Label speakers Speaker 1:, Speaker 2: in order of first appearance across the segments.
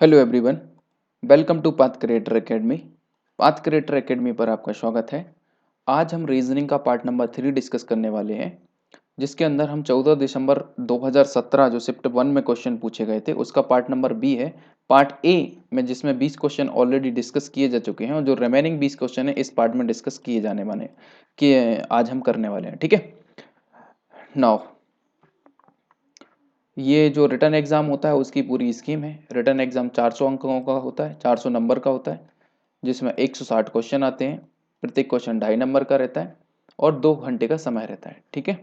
Speaker 1: Hello everyone, welcome to Path Creator Academy. Path Creator Academy पर आपका स्वागत है। आज हम रीजनिंग का पार्ट नंबर 3 डिस्कस करने वाले हैं, जिसके अंदर हम 14 दिसंबर 2017 जो शिफ्ट 1 में क्वेश्चन पूछे गए थे उसका पार्ट नंबर बी है। पार्ट ए में जिसमें 20 क्वेश्चन ऑलरेडी डिस्कस किए जा चुके हैं और जो रिमेनिंग 20 क्वेश्चन है इस पार्ट में डिस्कस किए जाने वाले हैं कि आज हम करने वाले हैं। ठीक है, नाउ ये जो रिटर्न एग्जाम होता है उसकी पूरी स्कीम है। रिटर्न एग्जाम 400 अंकों का होता है, 400 नंबर का होता है, जिसमें 160 क्वेश्चन आते हैं। प्रत्येक क्वेश्चन 2.5 नंबर का रहता है और 2 घंटे का समय रहता है। ठीक है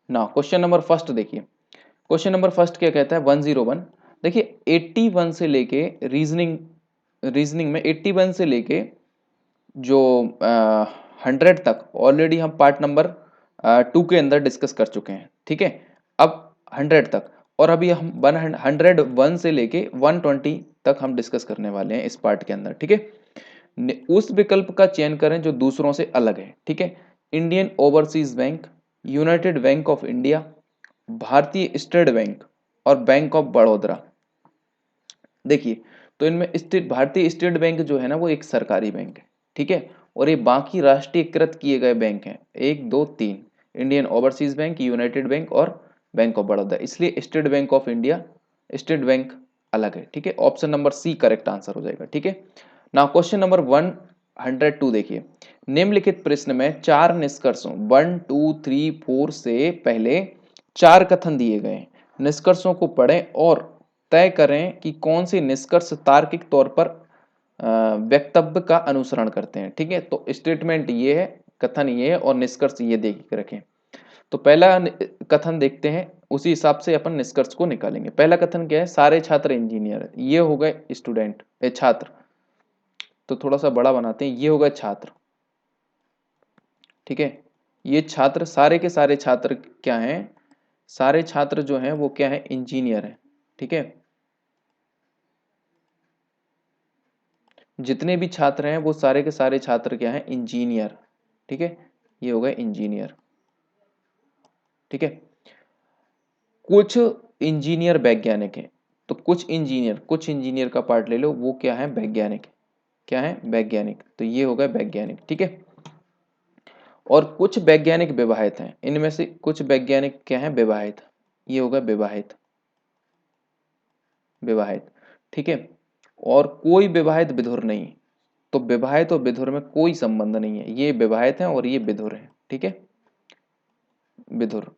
Speaker 1: ना। क्वेश्चन नंबर फर्स्ट देखिए। क्वेश्चन नंबर फर्स्ट क्या कहता है, 101। देखिए 81 से लेके रीजनिंग रीजनिंग में 81 से लेके जो 100 तक ऑलरेडी हम पार्ट नंबर 2 के अंदर डिस्कस कर चुके हैं। ठीक है, अब 100 तक और अभी हम 101 से लेके 120 तक हम डिस्कस करने वाले हैं इस पार्ट के अंदर। ठीक है, उस विकल्प का चयन करें जो दूसरों से अलग है। ठीक है, Indian Overseas Bank, United bank of India, भारतीय स्टेट बैंक और बैंक ऑफ बड़ौदा। देखिए तो इनमें स्टेट भारतीय स्टेट बैंक जो है ना वो एक सरकारी बैंक है। ठीक है, और ये बाकी राष्ट्रीयकृत किए गए बैंक हैं, 1 2 3, Indian Overseas Bank, United Bank और बैंक ऑफ बड़ौदा। इसलिए State Bank of India, State Bank अलग है। ठीक है, option number C correct answer हो जाएगा। ठीक है, नाउ क्वेश्चन नंबर 102 देखिए। निम्नलिखित प्रश्न में 4 निष्कर्षों 1 2 3 4 से पहले 4 कथन दिए गए हैं। निष्कर्षों को पढ़ें और तय करें कि कौन से निष्कर्ष तार्किक तौर पर वक्तव्य का अनुसरण करते हैं। ठीक है, तो स्टेटमेंट ये है, कथन ये है और निष्कर्ष ये देख के रखें। तो पहला कथन देखते हैं, उसी हिसाब से अपन निष्कर्ष को निकालेंगे। पहला कथन क्या है, सारे छात्र इंजीनियर। ये हो गए स्टूडेंट, छात्र। तो थोड़ा सा बड़ा बनाते हैं, ये हो गए छात्र। ठीक है, ये छात्र, सारे के सारे छात्र क्या हैं, सारे छात्र जो हैं वो क्या है, इंजीनियर हैं। ठीक है, जितने भी छात्र हैं वो सारे के सारे छात्र क्या हैं, इंजीनियर। ठीक है, ये हो गए इंजीनियर। ठीक है, कुछ इंजीनियर वैज्ञानिक हैं। तो कुछ इंजीनियर का पार्ट ले लो, वो क्या है, वैज्ञानिक। क्या है, वैज्ञानिक। तो ये हो गए वैज्ञानिक। ठीक है, और कुछ वैज्ञानिक विवाहित हैं। इनमें से कुछ वैज्ञानिक क्या है, विवाहित। ये होगा विवाहित, विवाहित। ठीक है, और कोई विवाहित विधुर नहीं। तो विवाहित और विधुर में कोई संबंध नहीं है, ये विवाहित हैं और ये विधुर हैं। ठीक है, विधुर।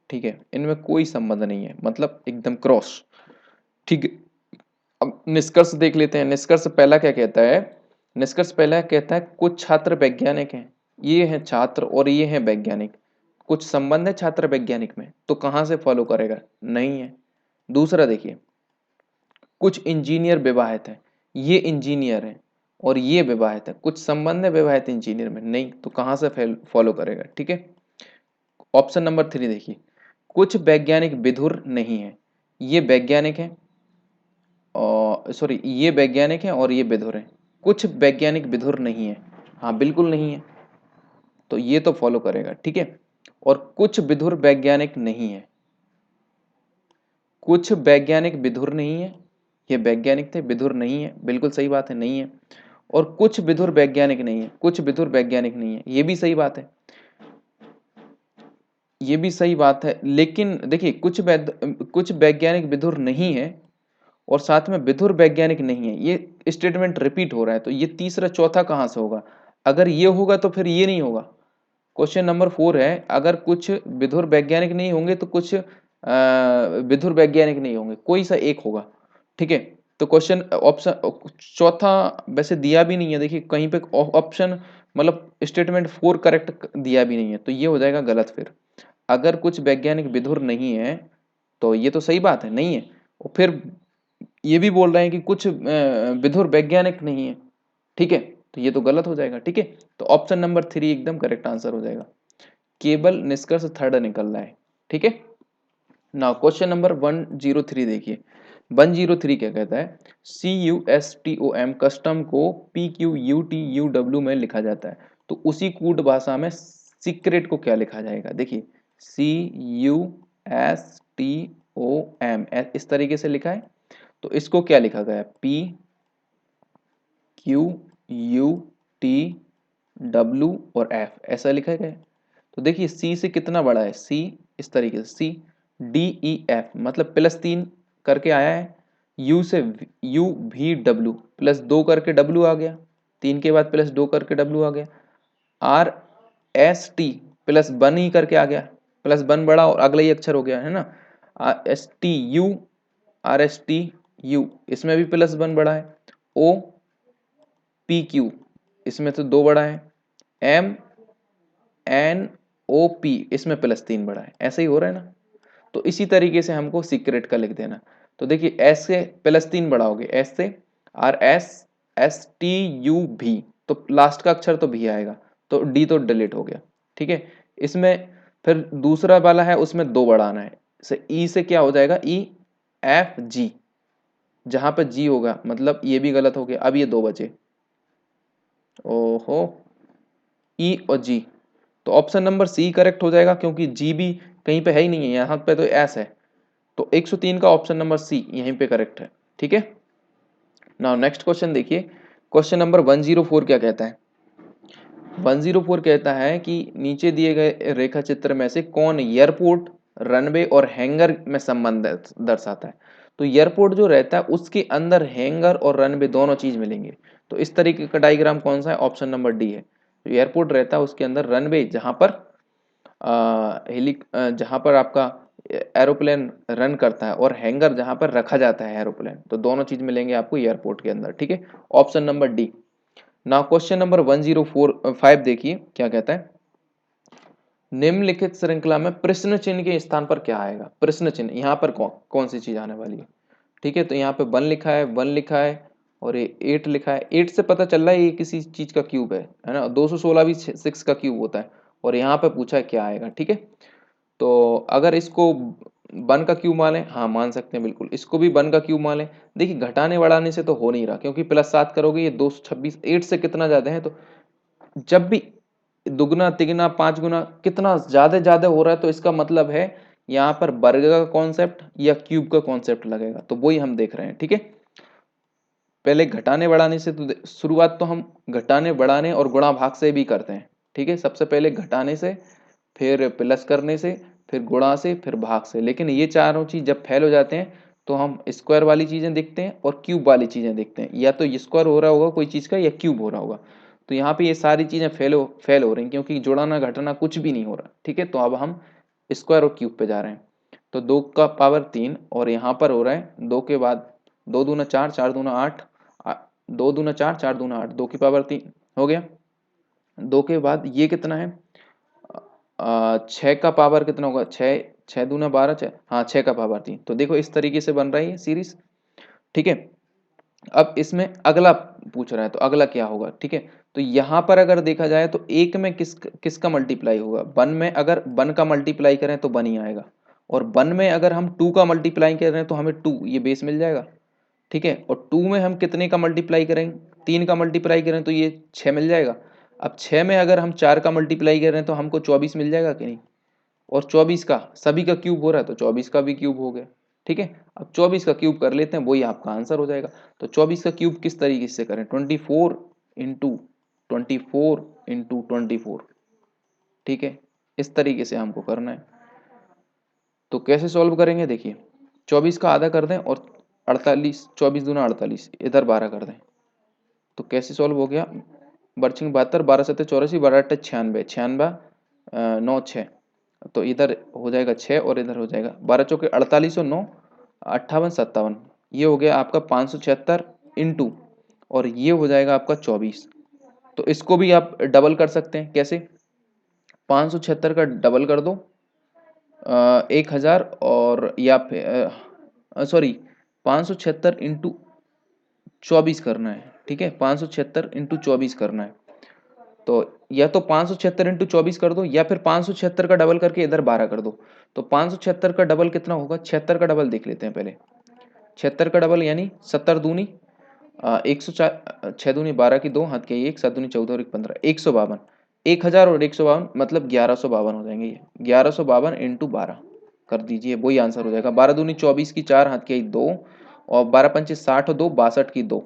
Speaker 1: ठीक है, इनमें कोई संबंध नहीं है, मतलब एकदम क्रॉस। ठीक है, अब निष्कर्ष देख लेते हैं। निष्कर्ष पहला क्या कहता है, निष्कर्ष पहला कहता है कुछ छात्र वैज्ञानिक हैं। ये हैं छात्र और ये हैं वैज्ञानिक। कुछ संबंध है छात्र वैज्ञानिक में, तो कहां से फॉलो करेगा, नहीं है। दूसरा देखिए, कुछ इंजीनियर विवाहित हैं। ये इंजीनियर हैं और ये विवाहित है, कुछ संबंध है विवाहित इंजीनियर में, नहीं, तो कहां से फॉलो करेगा। ठीक है, ऑप्शन नंबर 3 देखिए, कुछ वैज्ञानिक विधुर नहीं है। ये वैज्ञानिक हैं और सॉरी, ये वैज्ञानिक हैं और ये विधुर हैं। कुछ वैज्ञानिक विधुर नहीं है, हाँ बिल्कुल नहीं है, तो ये तो फॉलो करेगा। ठीक है, और कुछ विधुर वैज्ञानिक नहीं है। कुछ वैज्ञानिक विधुर नहीं है, ये वैज्ञानिक थे, विधुर नहीं है, बिल्कुल सही बात है, नहीं है। और कुछ विधुर वैज्ञानिक नहीं है, कुछ विधुर वैज्ञानिक नहीं है, ये भी सही बात है, ये भी सही बात है। लेकिन देखिए कुछ वैज्ञानिक विधुर नहीं है और साथ में विधुर वैज्ञानिक नहीं है, ये स्टेटमेंट रिपीट हो रहा है। तो ये तीसरा चौथा कहां से होगा, अगर ये होगा तो फिर ये नहीं होगा। क्वेश्चन नंबर 4 है, अगर कुछ विधुर वैज्ञानिक नहीं होंगे तो कुछ विधुर वैज्ञानिक नहीं होंगे, कोई सा एक होगा। ठीक है, तो क्वेश्चन ऑप्शन चौथा वैसे दिया भी नहीं है, देखिए कहीं पे ऑप्शन मतलब स्टेटमेंट 4 करेक्ट दिया भी नहीं है, तो ये हो जाएगा गलत। फिर अगर कुछ वैज्ञानिक विधुर नहीं है तो ये तो सही बात है, नहीं है। और फिर ये भी बोल रहे हैं कि कुछ विधुर वैज्ञानिक नहीं है। ठीक है, तो ये तो गलत हो जाएगा। ठीक है, तो ऑप्शन नंबर 3 एकदम करेक्ट आंसर हो जाएगा। केवल निष्कर्ष थर्ड निकल रहा है। ठीक है, नाउ क्वेश्चन नंबर 103 देखिए। 103 क्या कहता है, CUSTOM कस्टम को PQUTUW में लिखा जाता है, तो उसी कूट भाषा में सीक्रेट को क्या लिखा जाएगा। देखिए CUSTOM इस तरीके से लिखा है, तो इसको क्या लिखा गया है, P Q U T W और F ऐसा लिखा गया है। तो देखिए C से कितना बड़ा है, C इस तरीके से C D E F मतलब +3 करके आया है, U से U V W +2 करके W आ गया, 3 के बाद +2 करके W आ गया, R S T +1 ही करके आ गया, +1 बड़ा और अगला ही अक्षर हो गया है ना, S T U R S T U इसमें भी +1 बड़ा है, O P Q इसमें तो 2 बड़ा है, M N O P इसमें +3 बड़ा है, ऐसे ही हो रहा है ना। तो इसी तरीके से हमको सीक्रेट का लिख देना। तो देखिए S से +3 बड़ा हो गया, S से R S S T U V तो लास्ट का अक्षर तो भी आएगा, तो D तो डिलीट हो गया, ठीक है। इसमें फिर दूसरा वाला है, उसमें 2 बढ़ाना है, E से क्या हो जाएगा, E F G, जहां पर G होगा मतलब ये भी गलत हो गया, अब ये 2 बचे, ओहो E और G, तो ऑप्शन नंबर सी करेक्ट हो जाएगा क्योंकि जी भी कहीं पे है ही नहीं है, यहाँ पे तो एस है, तो 103 का ऑप्शन नंबर सी यहीं पे करेक्ट है, ठीक है। नाउ नेक्स्ट क्वेश्चन देखिए, क्वेश्चन नंबर 104 क्या कहता है, 104 कहता है कि नीचे दिए गए रेखा चित्र में से कौन एयरपोर्ट, रनवे और हैंगर में संबंध दर्शाता है। तो एयरपोर्ट जो रहता है उसके अंदर हैंगर और रनवे दोनों चीज मिलेंगे, तो इस तरीके का डायग्राम कौन सा है, ऑप्शन नंबर डी है। तो एयरपोर्ट रहता है उसके अंदर रनवे जहां पर जहां पर आपका एरोप्लेन रन करता है, और हैंगर जहां पर रखा जाता है एरोप्लेन, तो दोनों चीज मिलेंगे आपको एयरपोर्ट के अंदर, ठीक है, option number D. Now question number 105 देखिए क्या कहता है, निम्नलिखित श्रृंखला में प्रश्न चिन्ह के स्थान पर क्या आएगा, प्रश्न चिन्ह यहाँ पर कौन सी चीज आने वाली है, ठीक है। तो यहाँ पे 1 लिखा है, 1 लिखा है और ये 8 लिखा है, 8 से पता चल रहा है ये किसी चीज का क्यूब है ना, 216 भी 6 का क्यूब होता है, और यहाँ पे पूछा है क्या आएगा, ठीक है। तो अगर इसको 1 का क्यूब मान लें, हाँ मान सकते हैं बिल्कुल, इसको भी 1 का क्यूब मान लें। देखिए घटाने बढ़ाने से तो हो नहीं रहा, क्योंकि +7 करोगे ये 226, 8 से कितना ज्यादा है, तो जब भी दुगना तिगना 5 गुना कितना ज्यादा ज्यादा हो रहा है, तो इसका मतलब है यहाँ पर वर्ग का कॉन्सेप्ट या क्यूब का कॉन्सेप्ट लगेगा, तो वही हम देख रहे हैं, ठीक है। पहले घटाने बढ़ाने से, तो शुरुआत तो हम घटाने बढ़ाने और गुणा भाग से भी करते हैं, ठीक है, सबसे पहले घटाने से, फिर प्लस करने से, फिर गुणा से, फिर भाग से, लेकिन ये चारों चीज जब फेल हो जाते हैं तो हम स्क्वायर वाली चीजें देखते हैं और क्यूब वाली चीजें देखते हैं, या तो स्क्वायर हो रहा होगा कोई चीज का या क्यूब हो रहा होगा। तो यहाँ पे ये सारी चीजें फेल हो रही हैं, क्योंकि जोड़ना घटाना कुछ भी नहीं हो रहा, ठीक है। तो अब हम स्क्वायर और क्यूब पे जा रहे हैं, तो 2 का पावर 3, और यहाँ पर हो रहा है 2 के बाद 2 दूना 4, 4 दूना 8, 2 दूना 4, 4 दूना 8, 2 की पावर 3 हो गया। 2 के बाद ये कितना है, 6 का पावर कितना होगा, 6, 6 दूना 12, 6, हाँ 6 का पावर 3। तो देखो इस तरीके से बन रही है सीरीज, ठीक है। अब इसमें अगला पूछ रहा है, तो अगला क्या होगा, ठीक है। तो यहाँ पर अगर देखा जाए तो एक में किसका मल्टीप्लाई होगा, 1 में अगर 1 का मल्टीप्लाई करें तो 1 ही आएगा, और 1 में अगर हम 2 का मल्टीप्लाई कर रहे हैं तो हमें 2 ये बेस मिल जाएगा, ठीक है। और 2 में हम कितने का मल्टीप्लाई करेंगे, 3 का मल्टीप्लाई करें तो ये 6 मिल जाएगा। अब 6 में अगर हम 4 का मल्टीप्लाई कर रहे हैं तो हमको 24 मिल जाएगा कि नहीं, और 24 का सभी का क्यूब हो रहा है तो 24 का भी क्यूब हो गया, ठीक है। अब 24 का क्यूब कर लेते हैं, वही आपका आंसर हो जाएगा। तो 24 का क्यूब किस तरीके से करें, 24 इंटू 24 इंटू 24, ठीक है, इस तरीके से हमको करना है। तो कैसे सॉल्व करेंगे, देखिए 24 का आधा कर दें और 48, 24 दूना 48, इधर 12 कर दें, तो कैसे सॉल्व हो गया, बर्चिंग 72, 12 7 84, 12 8 96, 96 9 6, तो इधर हो जाएगा 6 और इधर हो जाएगा 12 चौके 48 और 9 58 57, ये हो गया आपका 576 इंटू, और ये हो जाएगा आपका 24। तो इसको भी आप डबल कर सकते हैं, कैसे, 576 का डबल कर दो 1000, और या फिर सॉरी 576 इंटू 24 करना है, ठीक है, 576 इंटू 24 करना है। तो या तो 576 इंटू 24 कर दो, या फिर 576 का डबल करके इधर 12 कर दो। तो 576 का डबल कितना होगा, 76 का डबल देख लेते हैं पहले, 76 का डबल यानी 70 दूनी 104, 6 दूनी 12 की 2, हाथ के 1, 7 दूनी 14 और 1 15, 152, 1000 और 152 मतलब 1152 हो जाएंगे, ये 1152 इंटू 12 कर दीजिए, वही आंसर हो जाएगा। 12 दूनी 24 की 4, हाथ के 2, और 12 पंचे 60 और 2 62 की 2,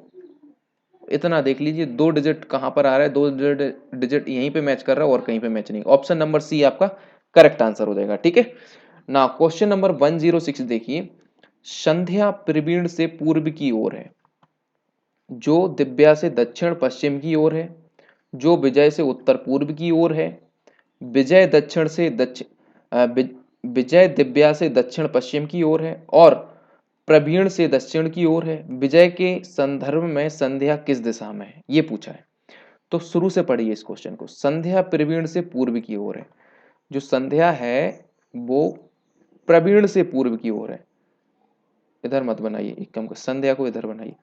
Speaker 1: इतना देख लीजिए 2 डिजिट कहाँ पर आ रहा है, 2 डिजिट यहीं पे मैच कर रहा है और कहीं पे मैच नहीं। ऑप्शन नंबर सी आपका करेक्ट आंसर हो जाएगा। ठीक है ना। क्वेश्चन नंबर 106 देखिए, संध्या प्रवीण से पूर्व की ओर है, जो दिव्या से दक्षिण पश्चिम की ओर है, जो विजय से उत्तर पूर्व की ओर है, विजय दक्षिण से विजय दिव्या से दक्षिण पश्चिम की ओर है, और प्रवीण से दक्षिण की ओर है। विजय के संदर्भ में संध्या किस दिशा में है, ये पूछा है। तो शुरू से पढ़िए इस क्वेश्चन को। संध्या प्रवीण से पूर्व की ओर है, जो संध्या है वो प्रवीण से पूर्व की ओर है। इधर मत बनाइए, एक काम कर, संध्या को इधर बनाइए।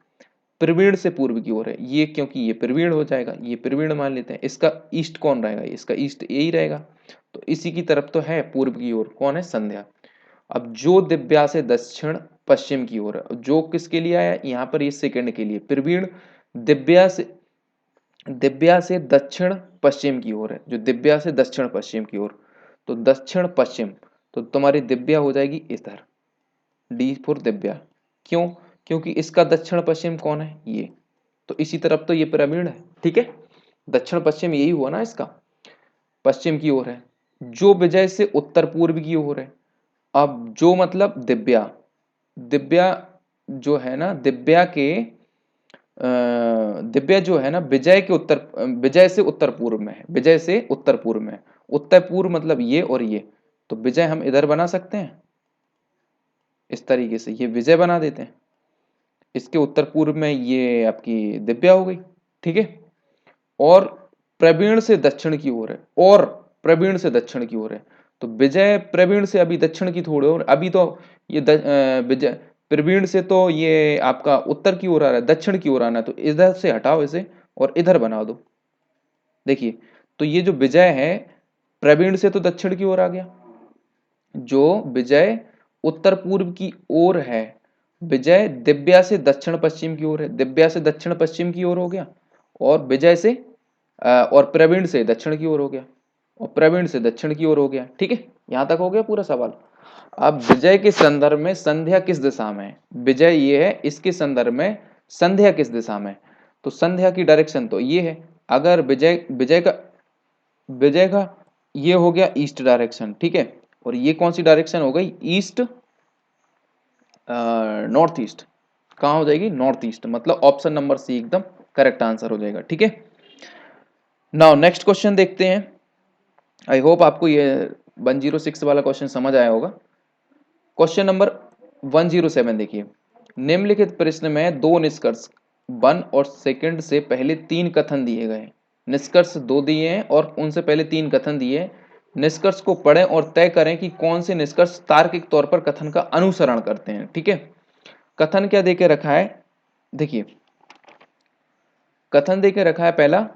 Speaker 1: प्रवीण से पूर्व की ओर है ये, क्योंकि ये प्रवीण हो जाएगा, ये प्रवीण मान लेते हैं। इसका ईस्ट कौन रहेगा, इसका ईस्ट यही रहेगा, तो इसी की तरफ तो है पूर्व की ओर, कौन है, संध्या। अब जो दिव्या से दक्षिण पश्चिम की ओर है, जो किसके लिए आया यहाँ पर, ये सेकंड के लिए। प्रवीण दिव्या से दक्षिण पश्चिम की ओर है, जो दिव्या से दक्षिण पश्चिम की ओर, तो दक्षिण पश्चिम, तो तुम्हारी दिव्या हो जाएगी इधर, डी फॉर दिव्या। क्यों, क्योंकि इसका दक्षिण पश्चिम कौन है, ये, तो इसी तरफ तो ये प्रवीण है। ठीक है, दक्षिण पश्चिम यही हुआ ना इसका, पश्चिम की ओर है। जो विजय से उत्तर पूर्व की ओर है, अब जो मतलब दिव्या, दिव्या जो है ना, दिव्या जो है ना विजय के उत्तर, विजय से उत्तर पूर्व में है, विजय से उत्तर पूर्व में है। उत्तर पूर्व मतलब ये और ये, तो विजय हम इधर बना सकते हैं इस तरीके से, ये विजय बना देते हैं, इसके उत्तर पूर्व में ये आपकी दिव्या हो गई। ठीक है, और प्रवीण से दक्षिण की ओर है, और प्रवीण से दक्षिण की ओर है, तो विजय प्रवीण से अभी दक्षिण की थोड़ी और, अभी तो ये विजय प्रवीण से तो ये आपका उत्तर की ओर आ रहा है, दक्षिण की ओर आना है, तो इधर से हटाओ इसे और इधर बना दो। देखिए, तो ये जो विजय है प्रवीण से तो दक्षिण की ओर आ गया, जो विजय उत्तर पूर्व की ओर है, विजय दिव्या से दक्षिण पश्चिम की ओर है, दिव्या से दक्षिण पश्चिम की ओर हो गया, और विजय से और प्रवीण से दक्षिण की ओर हो गया, और प्रवीण से दक्षिण की ओर हो गया। ठीक है, यहां तक हो गया पूरा सवाल। अब विजय के संदर्भ में संध्या किस दिशा में है, विजय ये है, इसके संदर्भ में संध्या किस दिशा में है, तो संध्या की डायरेक्शन तो ये है। अगर विजय का ये हो गया ईस्ट डायरेक्शन, ठीक है, और ये कौन सी डायरेक्शन हो गई, ईस्ट, नॉर्थ ईस्ट, कहाँ हो जाएगी, नॉर्थ ईस्ट, मतलब ऑप्शन नंबर सी एकदम करेक्ट आंसर हो जाएगा। ठीक है, नाउ नेक्स्ट क्वेश्चन देखते हैं। आई होप आपको ये 106 वाला क्वेश्चन समझ आया होगा। क्वेश्चन नंबर 107 देखिए, निम्नलिखित प्रश्न में दो निष्कर्ष 1 और सेकंड से पहले 3 कथन दिए गए हैं। निष्कर्ष 2 दिए हैं और उनसे पहले 3 कथन दिए हैं। निष्कर्ष को पढ़ें और तय करें कि कौन से निष्कर्ष तार्किक तौर पर कथन का अनुसरण करते हैं। ठीक है, कथन क्या देके रखा है, देखिए कथन देके रखा है पहला,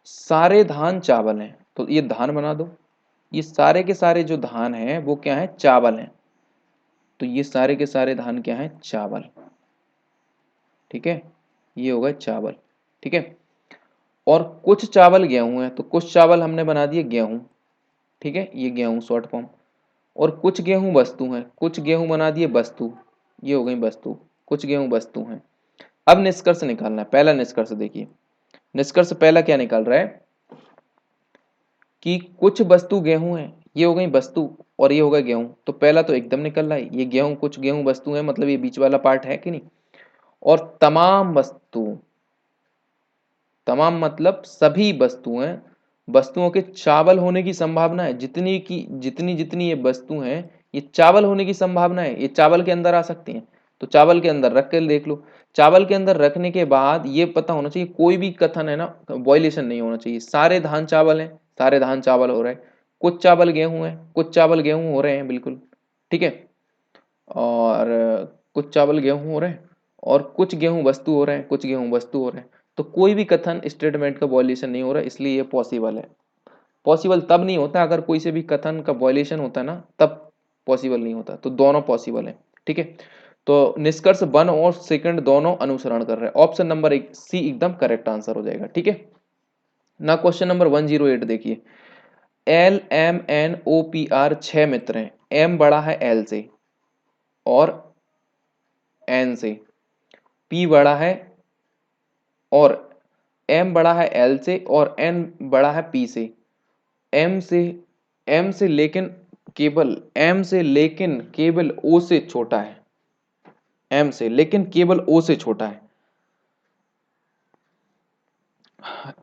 Speaker 1: सारे धान चावल हैं, तो ये धान बना दो। ये सारे के सारे जो धान हैं वो क्या है, चावल हैं, तो ये सारे के सारे धान क्या है, चावल। ठीक है, ये होगा चावल। ठीक है, और कुछ चावल गेहूं है, तो कुछ चावल हमने बना दिए गेहूं। ठीक है, ये गेहूं शॉर्ट फॉर्म, और कुछ गेहूं वस्तु हैं, कुछ गेहूं बना दिए वस्तु, ये हो गई वस्तु, कुछ गेहूं वस्तु हैं। अब निष्कर्ष निकालना है। पहला निष्कर्ष देखिए, निष्कर्ष पहला क्या निकाल रहा है कि कुछ वस्तु गेहूं है, ये हो गई वस्तु और ये होगा गेहूं, तो पहला तो एकदम निकल रहा है, ये गेहूं कुछ गेहूं वस्तु है, मतलब ये बीच वाला पार्ट है कि नहीं। और तमाम वस्तु, तमाम मतलब सभी वस्तुएं, वस्तुओं के चावल होने की संभावना है, जितनी जितनी ये वस्तु हैं ये चावल होने की संभावना है, ये चावल के अंदर आ सकती हैं। तो चावल के अंदर रख कर देख लो। चावल के अंदर रखने के बाद ये पता होना चाहिए, कोई भी कथन है ना वॉयलेशन नहीं होना चाहिए। सारे धान चावल हैं, सारे धान चावल हो रहे हैं, कुछ चावल गेहूं है, कुछ चावल गेहूं हो रहे हैं, बिल्कुल ठीक है, और कुछ चावल गेहूं हो रहे हैं, और कुछ गेहूं वस्तु हो रहे हैं, कुछ गेहूं वस्तु हो रहे हैं। तो कोई भी कथन स्टेटमेंट का वॉयलेशन नहीं हो रहा, इसलिए ये पॉसिबल है। पॉसिबल तब नहीं होता अगर कोई से भी कथन का वॉयलेशन होता है ना, तब पॉसिबल नहीं होता, तो दोनों पॉसिबल है। ठीक है, तो निष्कर्ष 1 और सेकंड दोनों अनुसरण कर रहे हैं, ऑप्शन नंबर सी एकदम करेक्ट आंसर हो जाएगा। ठीक है ना, क्वेश्चन नंबर 108 देखिए, L M N O P R 6 मित्र हैं, एम बड़ा है एल से, और एन से, पी बड़ा है और एम बड़ा है एल से और एन बड़ा है पी से, एम से लेकिन केवल ओ से छोटा है, एम से लेकिन केवल ओ से छोटा है,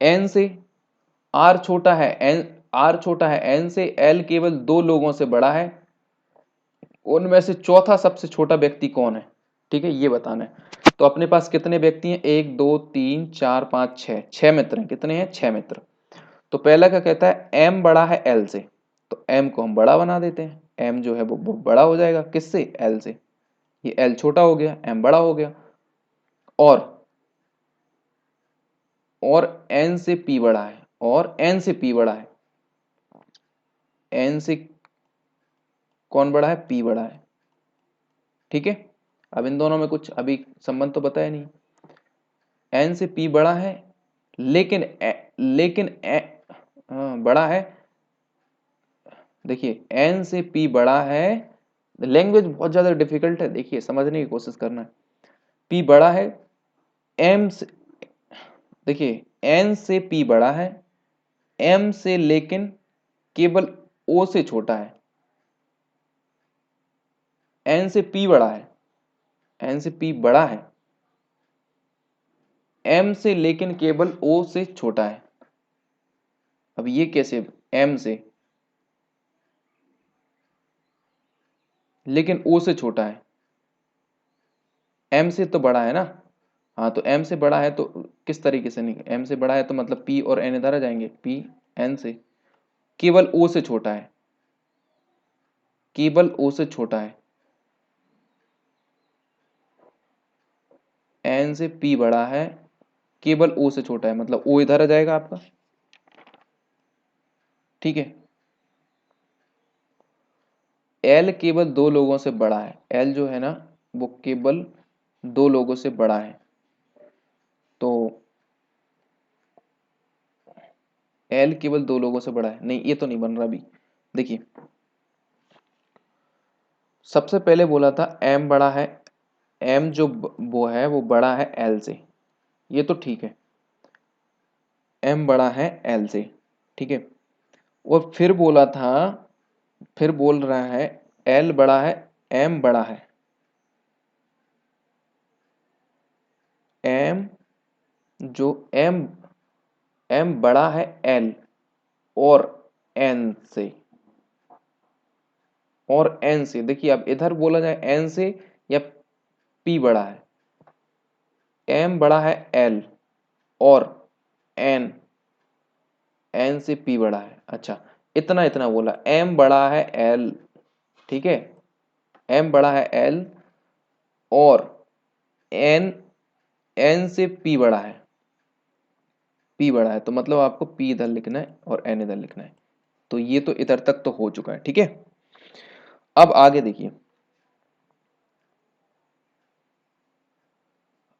Speaker 1: एन से आर छोटा है, एन से, एल केवल दो लोगों से बड़ा है, उनमें से चौथा सबसे छोटा व्यक्ति कौन है, ठीक है, ये बताना है। तो अपने पास कितने व्यक्ति हैं, 1 2 3 4 5 6, 6 मित्र हैं, कितने हैं, 6 मित्र। तो पहला क्या कहता है, एम बड़ा है एल से, तो एम को हम बड़ा बना देते हैं, एम जो है वो बड़ा हो जाएगा किससे, एल से, ये एल छोटा हो गया, एम बड़ा हो गया, और एन से पी बड़ा है, और एन से पी बड़ा है, एन से कौन बड़ा है, पी बड़ा है, ठीक है। अब इन दोनों में कुछ अभी संबंध तो बताया नहीं, एन से पी बड़ा है, लेकिन बड़ा है, देखिए एन से पी बड़ा है, लैंग्वेज बहुत ज्यादा डिफिकल्ट है, देखिए समझने की कोशिश करना है, पी बड़ा है, एम से, देखिए एन से पी बड़ा है, एम से लेकिन केवल ओ से छोटा है, एन से पी बड़ा है, एन से पी बड़ा है, एम से लेकिन केवल ओ से छोटा है। अब ये कैसे, एम से लेकिन ओ से छोटा है, एम से तो बड़ा है ना, हाँ तो एम से बड़ा है तो किस तरीके से, नहीं एम से बड़ा है तो मतलब पी और एन इधर आ जाएंगे, पी एन से, केवल ओ से छोटा है, केवल ओ से छोटा है, एन से पी बड़ा है, केवल ओ से छोटा है, मतलब ओ इधर आ जाएगा आपका, ठीक है। एल केवल दो लोगों से बड़ा है, एल जो है ना वो केवल दो लोगों से बड़ा है, तो एल केवल दो लोगों से बड़ा है, नहीं ये तो नहीं बन रहा अभी, देखिए सबसे पहले बोला था एम बड़ा है, एम जो वो है वो बड़ा है एल से, ये तो ठीक है, एम बड़ा है एल से, ठीक है। और फिर बोला था, फिर बोल रहा है एल बड़ा है, एम बड़ा है, एम जो एम बड़ा है एल और एन से, और एन से, देखिए अब इधर बोला जाए एन से या पी बड़ा है, एम बड़ा है एल और एन, एन से पी बड़ा है, अच्छा इतना इतना बोला, एम बड़ा है एल, ठीक है, एम बड़ा है एल और एन, एन से पी बड़ा है, पी बड़ा है तो मतलब आपको पी इधर लिखना है और एन इधर लिखना है, तो ये तो इधर तक तो हो चुका है, ठीक है। अब आगे देखिए,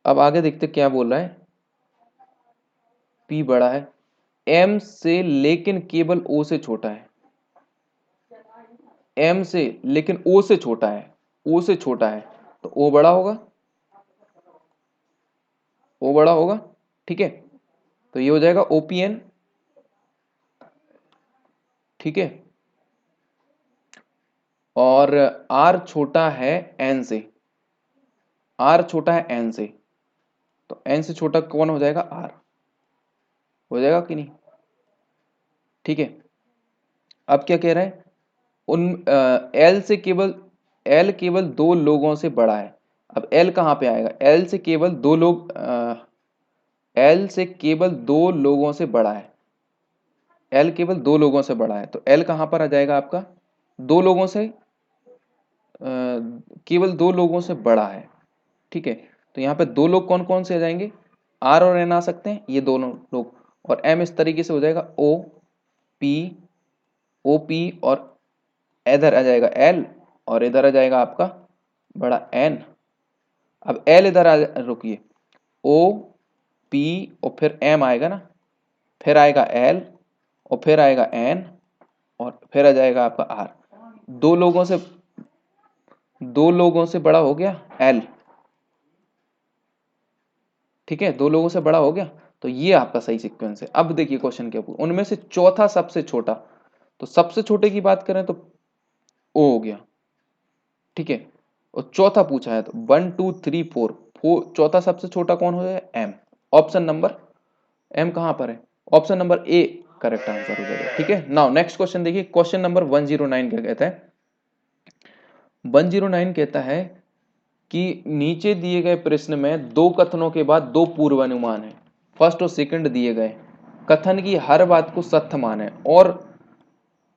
Speaker 1: अब आगे देखते क्या बोल रहा है, पी बड़ा है, एम से लेकिन केवल ओ से छोटा है, एम से लेकिन ओ से छोटा है, ओ से छोटा है, तो ओ बड़ा होगा, ओ बड़ा होगा, ठीक है, तो ये हो जाएगा ओपीएन, ठीक है। और आर छोटा है एन से, आर छोटा है एन से, तो एन से छोटा कौन हो जाएगा, आर हो जाएगा कि नहीं, ठीक है। अब क्या कह रहा है, उन एल से केवल, एल केवल दो लोगों से बड़ा है, अब एल कहाँ पे आएगा, एल से केवल दो लोग, एल से केवल दो लोगों से बड़ा है, एल केवल दो लोगों से बड़ा है, तो एल कहाँ पर आ जाएगा आपका, दो लोगों से, केवल दो लोगों से बड़ा है, ठीक है। तो यहाँ पे दो लोग कौन कौन से आ जाएंगे, आर और एन आ सकते हैं, ये दोनों लोग, और एम इस तरीके से हो जाएगा ओ पी, ओ पी, और इधर आ जाएगा एल, और इधर आ जाएगा आपका बड़ा एन। अब एल इधर आ, रुकिए, ओ पी और फिर एम आएगा ना, फिर आएगा एल और फिर आएगा एन और फिर आ जाएगा आपका आर, दो लोगों से, दो लोगों से बड़ा हो गया एल, ठीक है, 2 लोगों से बड़ा हो गया, तो ये आपका सही सीक्वेंस है। अब देखिए क्वेश्चन क्या पूछा, उनमें से चौथा सबसे छोटा, तो सबसे छोटे की बात करें तो ओ हो गया, ठीक है, और चौथा पूछा है तो 1 2 3 4, चौथा सबसे छोटा कौन हो जाएगा, एम। ऑप्शन नंबर एम कहां पर है, option number A correct answer हो जाएगा। ठीक है, नाउ नेक्स्ट क्वेश्चन देखिए, क्वेश्चन नंबर 109 क्या कहता है, 109 कहता है कि नीचे दिए गए प्रश्न में दो कथनों के बाद दो पूर्वानुमान है, फर्स्ट और सेकंड दिए गए, कथन की हर बात को सत्य माने और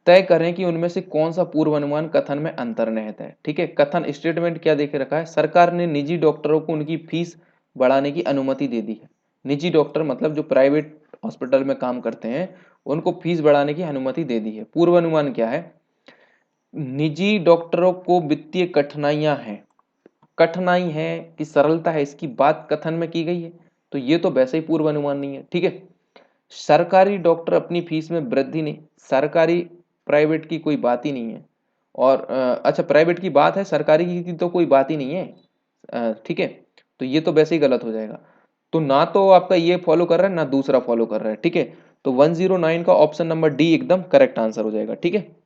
Speaker 1: तय करें कि उनमें से कौन सा पूर्वानुमान कथन में अंतर्निहित है। ठीक है, कथन स्टेटमेंट क्या देखे रखा है, सरकार ने निजी डॉक्टरों को उनकी फीस बढ़ाने की अनुमति दे दी है। निजी डॉक्टर मतलब जो प्राइवेट हॉस्पिटल में काम करते हैं, उनको फीस बढ़ाने की अनुमति दे दी है। पूर्वानुमान क्या है, निजी डॉक्टरों को वित्तीय कठिनाइयां हैं, कठिनाई है कि सरलता है, इसकी बात कथन में की गई है, तो ये तो वैसे ही पूर्वानुमान नहीं है। ठीक है, सरकारी डॉक्टर अपनी फीस में वृद्धि नहीं, सरकारी प्राइवेट की कोई बात ही नहीं है, और अच्छा प्राइवेट की बात है, सरकारी की तो कोई बात ही नहीं है। ठीक है, तो ये तो वैसे ही गलत हो जाएगा, तो ना तो आपका ये फॉलो कर रहा है ना दूसरा फॉलो कर रहा है। ठीक है, तो 109 का ऑप्शन नंबर डी एकदम करेक्ट आंसर हो जाएगा। ठीक है,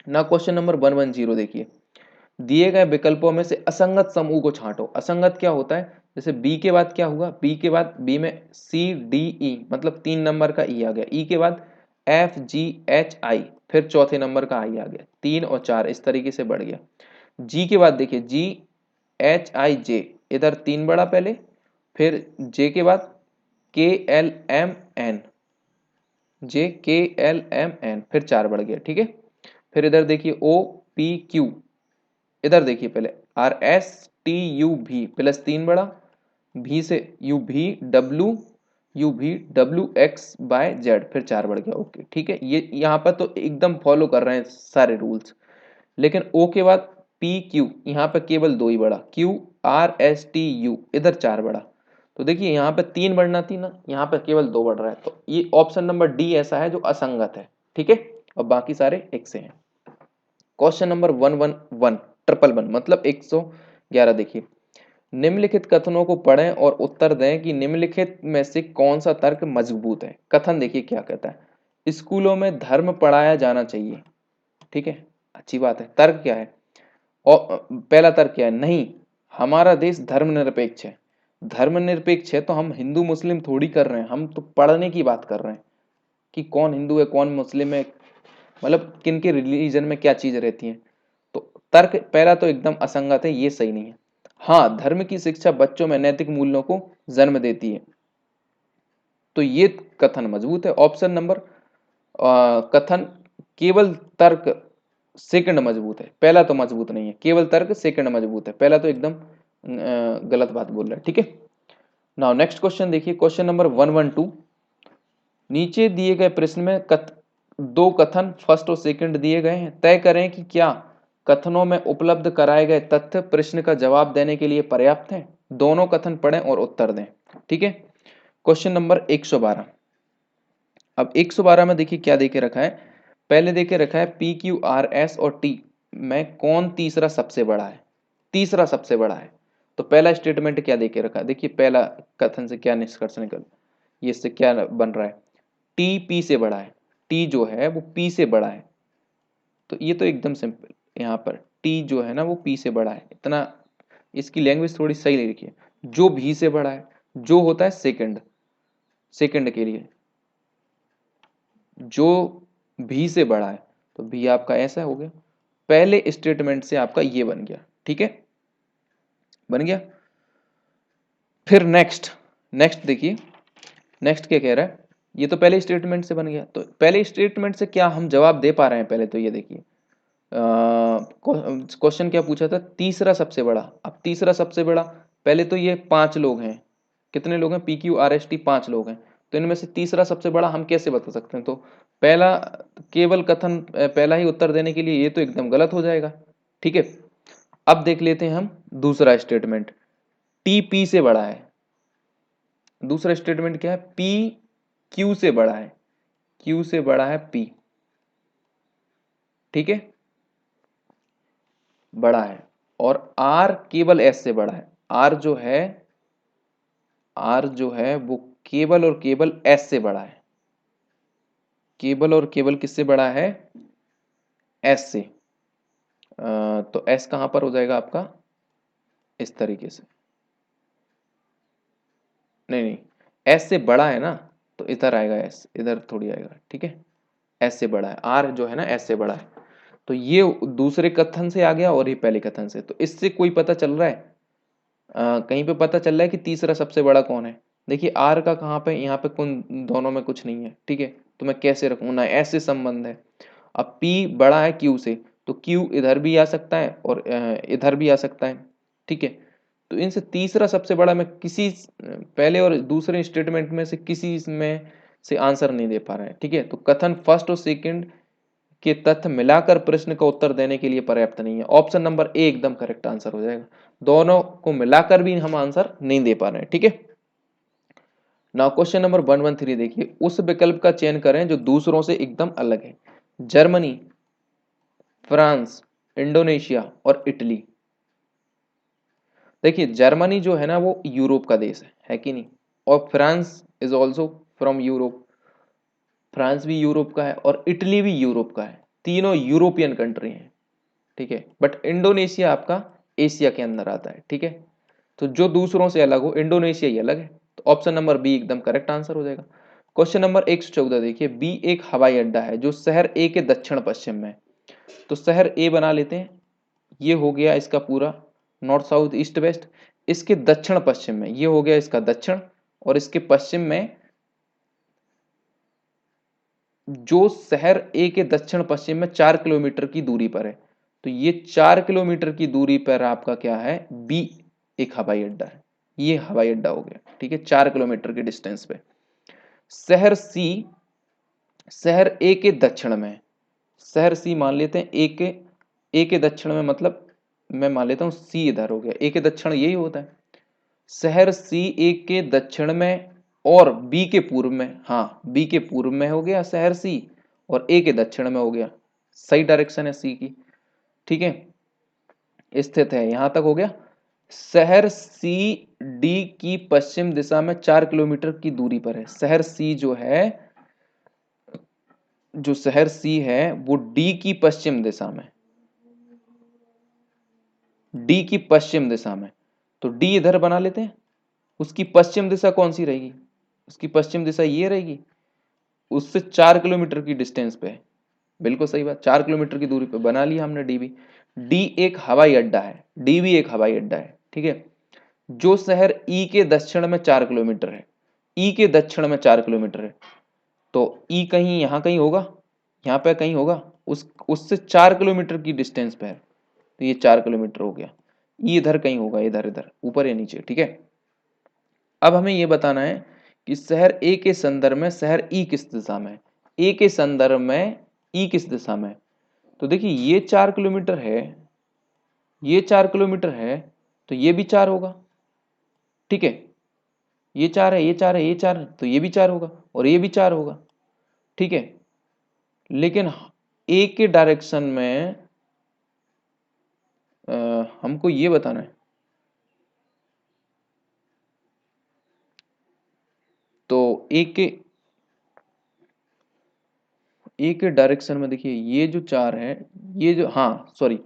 Speaker 1: ना क्वेश्चन नंबर 110 देखिए, दिए गए विकल्पों में से असंगत समूह को छांटो। असंगत क्या होता है, जैसे बी के बाद क्या हुआ, बी के बाद बी में सी डी ई मतलब 3 नंबर का ई आ गया, ई के बाद एफ जी एच आई, फिर चौथे नंबर का आई आ गया, 3 और 4 इस तरीके से बढ़ गया। जी के बाद देखिए जी एच आई जे, इधर 3 बढ़ा पहले, फिर जे के बाद के एल एम एन, जे के एल एम एन, फिर 4 बढ़ गया। ठीक है, फिर इधर देखिए ओ पी क्यू, इधर देखिए पहले आर एस टी यू भी प्लस 3 बढ़ा, भी से यू भी डब्ल्यू एक्स बाय जेड, फिर 4 बढ़ गया। ओके ठीक है, ये यहाँ पर तो एकदम फॉलो कर रहे हैं सारे रूल्स, लेकिन ओ के बाद पी क्यू यहाँ पे केवल 2 ही बढ़ा, Q R S T you इधर 4 बढ़ा, तो देखिए यहाँ पे 3 बढ़ना थी ना, यहाँ पे केवल 2 बढ़ रहा है, तो ये ऑप्शन नंबर डी ऐसा है जो असंगत है। ठीक है, और बाकी सारे एक से हैं। क्वेश्चन नंबर 111 मतलब 111 देखिए, निम्नलिखित कथनों को पढ़ें और उत्तर दें कि निम्नलिखित में से कौन सा तर्क मजबूत है। कथन देखिए क्या कहता है, स्कूलों में धर्म पढ़ाया जाना चाहिए। ठीक है, अच्छी बात है। तर्क क्या है, और पहला तर्क क्या है, नहीं हमारा देश धर्मनिरपेक्ष है। धर्मनिरपेक्ष है तो हम हिंदू मुस्लिम थोड़ी कर रहे हैं, हम तो पढ़ने की बात कर रहे हैं कि कौन हिंदू है कौन मुस्लिम है, मतलब किन के रिलीजन में क्या चीज रहती है। तो तर्क पहला तो एकदम असंगत है, ये सही नहीं है। हाँ, धर्म की शिक्षा बच्चों में नैतिक मूल्यों को जन्म देती है, तो ये कथन मजबूत है। ऑप्शन नंबर कथन केवल तर्क सेकंड मजबूत है, पहला तो मजबूत नहीं है, केवल तर्क सेकंड मजबूत है, पहला तो एकदम गलत बात बोल रहा है। ठीक है, नाउ नेक्स्ट क्वेश्चन देखिए, क्वेश्चन नंबर 112, नीचे दिए गए प्रश्न में दो कथन फर्स्ट और सेकंड दिए गए हैं, तय करें कि क्या कथनों में उपलब्ध कराए गए तथ्य प्रश्न का जवाब देने के लिए पर्याप्त हैं। दोनों कथन पढ़ें और उत्तर दें। ठीक है, क्वेश्चन नंबर 112, अब 112 में देखिए क्या देके रखा है, पहले देके रखा है पी क्यू आर एस और टी में कौन तीसरा सबसे बड़ा है, तीसरा सबसे बड़ा है। तो पहला स्टेटमेंट क्या देके रखा है, देखिए पहला कथन से क्या निष्कर्ष निकल, ये इससे क्या बन रहा है, टी पी से बड़ा है, टी जो है वो पी से बड़ा है, तो ये तो एकदम सिंपल, यहाँ पर टी जो है ना वो पी से बड़ा है, इतना इसकी लैंग्वेज थोड़ी सही लिखी है। जो भी से बड़ा है, जो होता है सेकंड, सेकंड के लिए जो भी से बड़ा है, तो भी आपका ऐसा हो गया, पहले स्टेटमेंट से आपका ये बन गया। ठीक है, बन गया। फिर नेक्स्ट, नेक्स्ट देखिए, नेक्स्ट क्या कह रहा है, ये तो पहले स्टेटमेंट से बन गया, तो पहले स्टेटमेंट से क्या हम जवाब दे पा रहे हैं, पहले तो ये देखिए क्वेश्चन क्या पूछा था, तीसरा सबसे बड़ा। अब तीसरा सबसे बड़ा, पहले तो ये 5 लोग हैं, कितने लोग हैं, P Q are S T 5 लोग हैं, तो इनमें से तीसरा सबसे बड़ा हम कैसे बता सकते हैं, तो पहला केवल कथन पहला ही उत्तर देने के लिए ये तो एकदम गलत हो जाएगा। ठीक है, अब देख लेते हैं हम दूसरा स्टेटमेंट, टी पी से बड़ा है। दूसरा स्टेटमेंट क्या है, पी क्यू से बड़ा है, क्यू से बड़ा है पी। ठीक है, बड़ा है, और आर केवल एस से बड़ा है, आर जो है आर जो है वो केवल और केवल एस से बड़ा है, केवल और केवल किससे बड़ा है, एस से। तो एस कहां पर हो जाएगा आपका, इस तरीके से, नहीं नहीं, एस से बड़ा है ना, तो इधर आएगा एस, इधर थोड़ी आएगा, ठीक है, एस से बड़ा है, आर जो है ना एस से बड़ा है। तो ये दूसरे कथन से आ गया और ये पहले कथन से। तो इससे कोई पता चल रहा है, कहीं पे पता चल रहा है कि तीसरा सबसे बड़ा कौन है। देखिए आर का कहाँ पे, यहाँ पे कौन, दोनों में कुछ नहीं है, ठीक है, तो मैं कैसे रखूँ ना, ऐसे संबंध है। अब P बड़ा है Q से, तो Q इधर भी आ सकता है और इधर भी आ सकता है, ठीक है। तो इनसे तीसरा सबसे बड़ा मैं किसी पहले और दूसरे स्टेटमेंट में से किसी में से आंसर नहीं दे पा रहा है, ठीक है। तो कथन फर्स्ट और सेकंड के तथ्य मिलाकर प्रश्न का उत्तर देने के लिए पर्याप्त नहीं है। ऑप्शन नंबर ए एकदम करेक्ट आंसर हो जाएगा, दोनों को मिलाकर भी हम आंसर नहीं दे पा रहे हैं, ठीक है। नाउ क्वेश्चन नंबर 113 देखिए, उस विकल्प का चयन करें जो दूसरों से एकदम अलग है। जर्मनी, फ्रांस, इंडोनेशिया और इटली। देखिए जर्मनी जो है ना वो यूरोप का देश है कि नहीं, और France is also from Europe, France भी यूरोप का है और इटली भी यूरोप का है, तीनों यूरोपियन कंट्री हैं, ठीक है। बट इंडोनेशिया आपका एशिया के अंदर आता है, ठीक है। तो जो दूसरों से अलग हो, इंडोनेशिया ही अलग है, तो ऑप्शन नंबर बी एकदम करेक्ट आंसर हो जाएगा। क्वेश्चन नंबर 114 देखिए, बी एक हवाई अड्डा है जो शहर ए के दक्षिण पश्चिम में। तो शहर ए बना लेते हैं, ये हो गया इसका पूरा नॉर्थ साउथ ईस्ट वेस्ट। इसके दक्षिण पश्चिम में ये हो गया इसका दक्षिण, और इसके पश्चिम में जो शहर ए के दक्षिण पश्चिम में 4 किलोमीटर की दूरी पर है। तो ये 4 किलोमीटर की दूरी पर आपका क्या है, बी एक हवाई अड्डा है, ये हवाई अड्डा हो गया, ठीक है, 4 किलोमीटर के डिस्टेंस पे। शहर सी, शहर ए के दक्षिण में, शहर सी मान लेते हैं ए के दक्षिण में, मतलब मैं मान लेता हूं सी इधर हो गया, ए के दक्षिण यही होता है। शहर सी ए के दक्षिण में और बी के पूर्व में, हाँ बी के पूर्व में हो गया शहर सी, और ए के दक्षिण में हो गया, सही डायरेक्शन है सी की, ठीक है, स्थित है, यहां तक हो गया। शहर सी डी की पश्चिम दिशा में 4 किलोमीटर की दूरी पर है। शहर सी जो है, जो शहर सी है वो डी की पश्चिम दिशा में, डी की पश्चिम दिशा में, तो डी इधर बना लेते हैं। उसकी पश्चिम दिशा कौन सी रहेगी, उसकी पश्चिम दिशा ये रहेगी, उससे 4 किलोमीटर की डिस्टेंस पे है, बिल्कुल सही बात, 4 किलोमीटर की दूरी पे बना लिया हमने डी भी। डी एक हवाई अड्डा है, डी भी एक हवाई अड्डा है, ठीक है। जो शहर ई के दक्षिण में 4 किलोमीटर है, ई के दक्षिण में 4 किलोमीटर है, तो ई कहीं यहाँ कहीं होगा, यहाँ पे कहीं होगा, उस उससे 4 किलोमीटर की डिस्टेंस पे है, तो ये 4 किलोमीटर हो गया। ई इधर कहीं होगा, इधर इधर ऊपर या नीचे, ठीक है। अब हमें ये बताना है कि शहर ए के संदर्भ में शहर ई किस दिशा में, ए के संदर्भ में ई किस दिशा में। तो देखिए ये 4 किलोमीटर है, ये 4 किलोमीटर है, तो ये भी 4 होगा, ठीक है, ये 4 है, ये 4 है, ये 4 है, तो ये भी 4 होगा और ये भी 4 होगा, ठीक है। लेकिन ए के डायरेक्शन में हमको ये बताना है, तो ए के डायरेक्शन में देखिए ये जो 4 है, ये जो, हाँ सॉरी,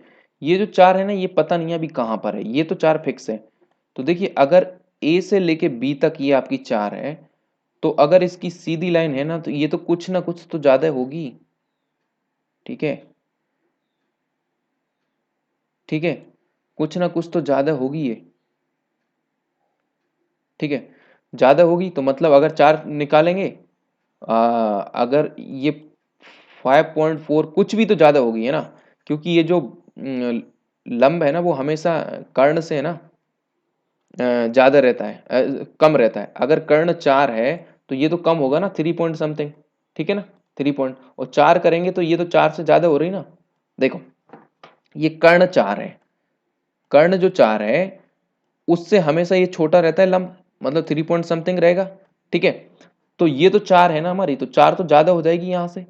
Speaker 1: ये जो 4 है ना, ये पता नहीं अभी कहाँ पर है, ये तो 4 फिक्स है। तो देखिए अगर ए से लेके बी तक ये आपकी 4 है, तो अगर इसकी सीधी लाइन है ना, तो ये तो कुछ ना कुछ तो ज्यादा होगी, ठीक है, ठीक है, कुछ ना कुछ तो ज्यादा होगी ये, ठीक है, ज्यादा होगी तो मतलब अगर 4 निकालेंगे, अगर ये 5.4 कुछ भी तो ज्यादा होगी है ना, क्योंकि ये जो लंब है ना वो हमेशा कर्ण से है ना ज्यादा रहता है, कम रहता है। अगर कर्ण 4 है तो ये तो कम होगा ना, 3 पॉइंट समथिंग, ठीक है ना, 3 पॉइंट, और 4 करेंगे तो ये तो 4 से ज्यादा हो रही ना। देखो ये कर्ण 4 है, कर्ण जो 4 है उससे हमेशा ये छोटा रहता है लंब, मतलब 3 पॉइंट समथिंग रहेगा, ठीक है। तो ये तो 4 है ना हमारी, तो 4 तो ज्यादा हो जाएगी यहाँ से,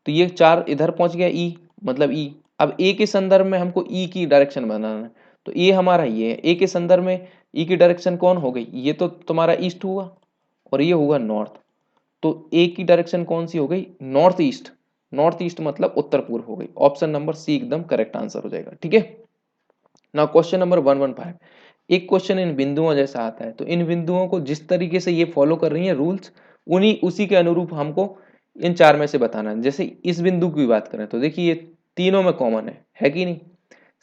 Speaker 1: तो ये 4 इधर पहुंच गया ई, मतलब ई। अब ए के संदर्भ में हमको ई की डायरेक्शन बनाना है, तो ए हमारा ये है, ए के संदर्भ में ई की डायरेक्शन कौन हो गई, ये तो तुम्हारा ईस्ट हुआ और ये हुआ नॉर्थ, तो ए की डायरेक्शन कौन सी हो गई, नॉर्थ ईस्ट। नॉर्थ ईस्ट मतलब उत्तर पूर्व हो गई। ऑप्शन नंबर सी एकदम करेक्ट आंसर हो जाएगा। ठीक है, ना क्वेश्चन नंबर 115, एक क्वेश्चन इन बिंदुओं जैसा आता है, तो इन बिंदुओं को जिस तरीके से ये फॉलो कर रही है रूल्स, उन्हीं उसी के अनुरूप हमको इन चार में से बताना है। जैसे इस बिंदु की बात करें तो देखिए ये तीनों में कॉमन है कि नहीं,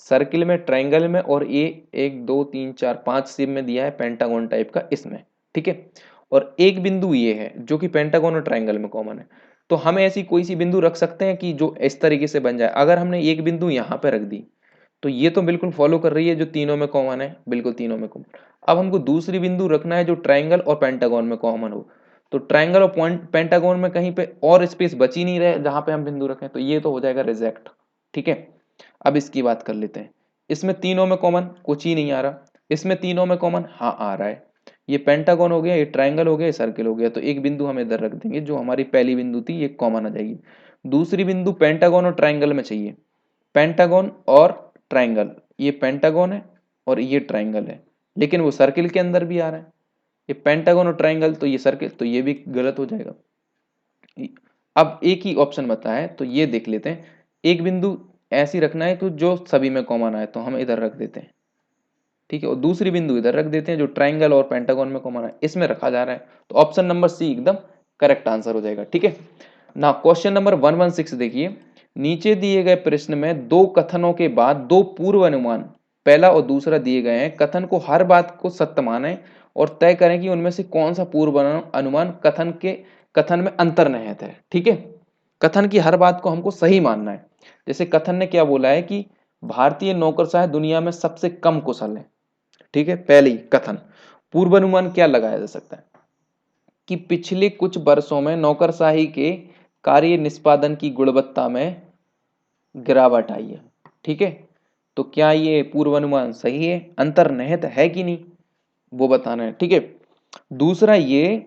Speaker 1: सर्किल में, ट्रायंगल में, और ये 1 2 3 4 5 शेप में दिया है पेंटागन टाइप का इसमें। ठीक है, और एक बिंदु ये है जो कि पेंटागन और ट्रायंगल में कॉमन है। तो हम ऐसी कोई सी बिंदु रख सकते हैं कि जो इस तरीके से बन जाए। अगर हमने एक बिंदु यहाँ पे रख दी तो ये तो बिल्कुल फॉलो कर रही है जो तीनों में कॉमन है, बिल्कुल तीनों में कॉमन। अब हमको दूसरी बिंदु रखना है जो ट्रायंगल और पेंटागन में कॉमन हो, तो ट्रायंगल और पेंटागन में कहीं पे और स्पेस बची नहीं रहे जहां पे हम बिंदु रखें, तो ये तो हो जाएगा रिजेक्ट। ठीक है, अब इसकी बात कर लेते हैं। इसमें तीनों में कॉमन कुछ ही नहीं आ रहा, इसमें तीनों में कॉमन हाँ आ रहा है। ये पेंटागन हो गया, ये ट्रायंगल हो गया, ये सर्किल हो गया, तो एक बिंदु हम इधर रख देंगे जो हमारी पहली बिंदु थी, ये कॉमन आ जाएगी। दूसरी बिंदु पेंटागन और ट्रायंगल में चाहिए, पेंटागन और ट्रायंगल, ये पेंटागन है और ये ट्रायंगल है, लेकिन वो सर्किल के अंदर भी आ रहा है। ये पेंटागन और ट्रायंगल तो ये सर्किल, तो ये भी गलत हो जाएगा। अब एक ही ऑप्शन बता है तो ये देख लेते हैं। एक बिंदु ऐसी रखना है तो जो सभी में कॉमन आए, तो हम इधर रख देते हैं। ठीक है, और दूसरी बिंदु इधर रख देते हैं जो ट्रायंगल और पेंटागन में कॉमन है, इसमें रखा जा रहा है, तो ऑप्शन नंबर सी एकदम करेक्ट आंसर हो जाएगा। ठीक है ना, क्वेश्चन नंबर 116 देखिए, नीचे दिए गए प्रश्न में दो कथनों के बाद दो पूर्व अनुमान, पहला और दूसरा दिए गए हैं, कथन को हर बात को सत्य माने और तय करें कि उनमें से कौन सा पूर्व अनुमान कथन में अंतर्निहित है। ठीक है, कथन की हर बात को हमको सही मानना है। जैसे कथन ने क्या बोला है कि भारतीय नौकरशाह दुनिया में सबसे कम कुशल है। ठीक है, पहले ही कथन, पूर्वानुमान क्या लगाया जा सकता है कि पिछले कुछ वर्षों में नौकरशाही के कार्य निष्पादन की गुणवत्ता में गिरावट आई है। ठीक है, तो क्या ये पूर्वानुमान सही है, अंतर्निहित है कि नहीं, वो बताना है। ठीक है, दूसरा ये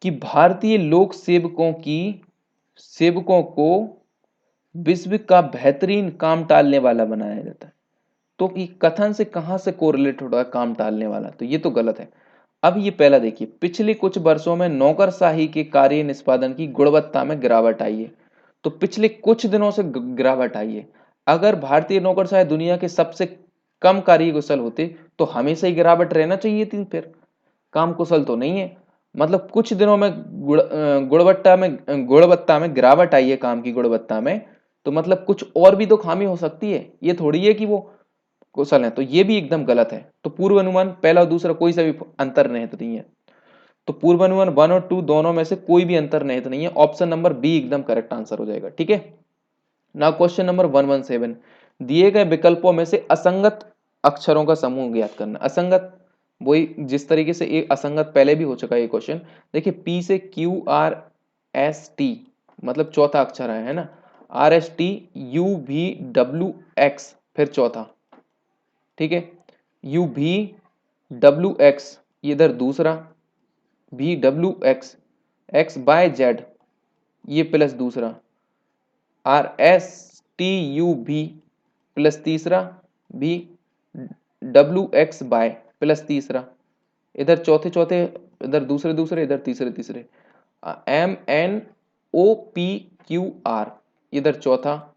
Speaker 1: कि भारतीय लोक सेवकों को विश्व का बेहतरीन काम टालने वाला बनाया जाता है। तो ये कथन से कहां से कोरिलेट हो रहा है काम टालने वाला, तो ये तो गलत है। अब ये पहला देखिए, पिछले कुछ वर्षों में नौकरशाही के कार्य निष्पादन की गुणवत्ता में गिरावट आई है, तो पिछले कुछ दिनों से गिरावट आई है। अगर भारतीय नौकरशाही दुनिया के सबसे कम कार्य कुशल होते तो हमेशा ही गिरावट रहना चाहिए थी, फिर काम कुशल तो नहीं है। मतलब कुछ दिनों में गुणवत्ता में गिरावट आई है काम की गुणवत्ता में, तो मतलब कुछ और भी तो खामी हो सकती है, ये थोड़ी है कि वो कुशल है, तो ये भी एकदम गलत है। तो पूर्व अनुमान पहला और दूसरा कोई सा भी अंतर नहीं तो नहीं है, तो पूर्व अनुमान 1 और 2 दोनों में से कोई भी अंतर नहीं तो नहीं है, ऑप्शन नंबर बी एकदम करेक्ट आंसर हो जाएगा। ठीक है ना, क्वेश्चन नंबर 117, दिए गए विकल्पों में से असंगत अक्षरों का समूह ज्ञात करना। असंगत वही जिस तरीके से एक असंगत पहले भी हो चुका है ये क्वेश्चन। देखिए पी से क्यू आर एस टी मतलब चौथा अक्षर है ना, are S T you we W x फिर चौथा। ठीक है, यू वी डब्ल्यू एक्स इधर दूसरा, V W X X by Z ये प्लस दूसरा, आर एस टी यू भी प्लस तीसरा, भी डब्ल्यू एक्स बाय प्लस तीसरा, इधर चौथे चौथे, इधर दूसरे दूसरे, इधर तीसरे तीसरे, M N O P Q R इधर चौथा,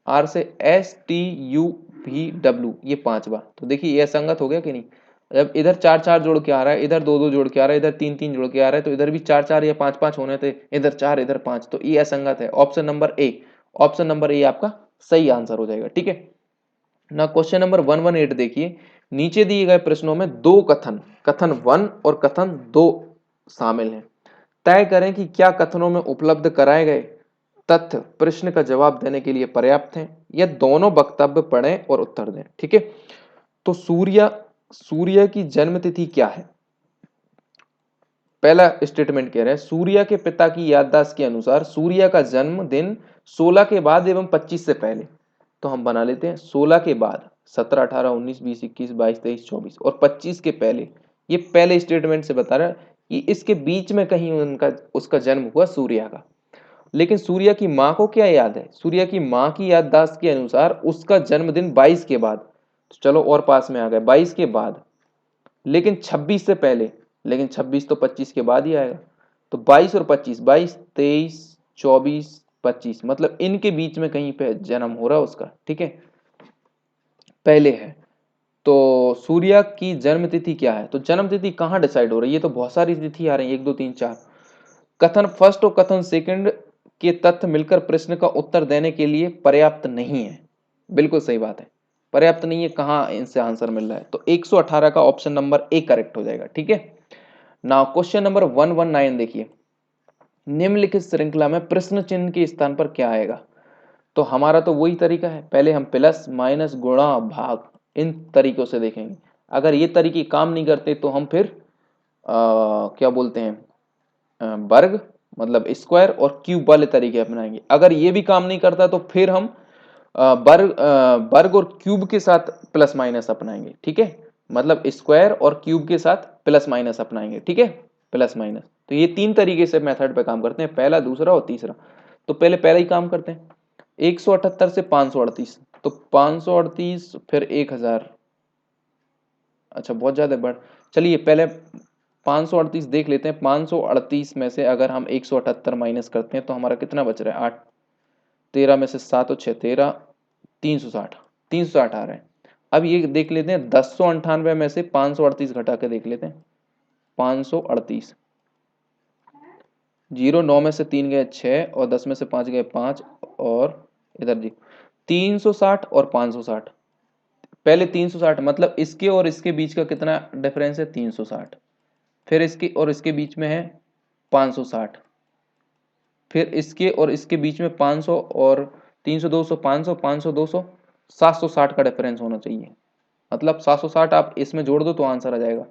Speaker 1: आर से एस टी यू भी डब्ल्यू ये पांचवा। तो देखिए ये असंगत हो गया कि नहीं, जब इधर चार चार जोड़ के आ रहा है, इधर दो दो जोड़ के आ रहा है, इधर तीन तीन जोड़ के आ रहा है, तो इधर भी चार चार या पांच पांच होने थे, इधर चार इधर पांच, तो ये असंगत है। Option number A, option number A आपका सही आंसर हो जाएगा। ठीक है ना, क्वेश्चन नंबर 118 देखिए, नीचे दिए गए प्रश्नों में दो कथन, कथन 1 और कथन 2 शामिल हैं, तय करें कि क्या कथनों में उपलब्ध कराए गए तथ्य प्रश्न का जवाब देने के लिए पर्याप्त हैं, या दोनों वक्तव्य पढ़ें और उत्तर दें। ठीक है, तो सूर्य सूर्य की जन्म तिथि क्या है, पहला स्टेटमेंट कह रहे हैं सूर्य के पिता की याददाश्त के अनुसार सूर्य का जन्म दिन 16 के बाद एवं 25 से पहले, तो हम बना लेते हैं 16 के बाद 17 18 19 20 21 22 23 24 और 25 के पहले, ये पहले स्टेटमेंट से बता रहा है कि इसके बीच में कहीं उनका उसका जन्म हुआ सूर्य का। लेकिन सूर्य की माँ को क्या याद है, सूर्य की माँ की याददाश्त के अनुसार उसका जन्मदिन 22 के बाद, तो चलो और पास में आ गए 22 के बाद, लेकिन 26 से पहले, लेकिन 26 तो 25 के बाद ही आएगा। तो 22 और 25, 22, 23, 24, 25, मतलब इनके बीच में कहीं पे जन्म हो रहा है उसका, ठीक है, पहले है। तो सूर्या की जन्म तिथि क्या है? तो जन्म तिथि कहाँ डिसाइड हो रही है? ये तो बहुत सारी तिथि आ रही है, 1 2 3 4। कथन फर्स्ट और कथन सेकंड के तथ्य मिलकर प्रश्न का उत्तर देने के लिए पर्याप्त नहीं है। बिल्कुल सही बात है, पर्याप्त नहीं है, कहाँ इनसे आंसर मिल रहा है? तो 118 का ऑप्शन नंबर ए करेक्ट हो जाएगा, ठीक है। नाउ क्वेश्चन नंबर 119 देखिए, निम्नलिखित श्रृंखला में प्रश्न चिन्ह के स्थान पर क्या आएगा? तो हमारा तो वही तरीका है, पहले हम प्लस माइनस गुणा भाग इन तरीकों से देखेंगे। अगर ये तरीके काम नहीं करते तो हम फिर क्या बोलते हैं, वर्ग मतलब स्क्वायर और क्यूब वाले तरीके अपनाएंगे। अगर ये भी काम नहीं करता तो फिर हम वर्ग और क्यूब के साथ प्लस माइनस अपनाएंगे, ठीक है, मतलब स्क्वायर और क्यूब के साथ प्लस माइनस अपनाएंगे, ठीक है, प्लस माइनस। तो ये 3 तरीके से मेथड पे काम करते हैं, पहला, दूसरा और तीसरा। तो पहले ही काम करते हैं, 178 से 538, तो 538 फिर 1000, अच्छा बहुत ज्यादा बढ़, चलिए पहले 538 देख लेते हैं। 538 में से अगर हम 178 माइनस करते हैं तो हमारा कितना बच रहा है? 8, 13 में से 7 और 6 13, 360, 360 आ रहे हैं। अब ये देख लेते हैं 1098 में से 538 घटा के देख लेते हैं, 538, 0 9 में से 3 गए 6 और 10 में से 5 गए 5 और इधर जी 360 और 560। पहले 360 मतलब इसके और इसके बीच का कितना डिफरेंस है? 360। फिर इसके और इसके बीच में है 560, फिर इसके और इसके बीच में 500 और 300 200 500 500 200 760 का डिफरेंस होना चाहिए। मतलब 760 आप इसमें जोड़ दो तो आंसर आ जाएगा।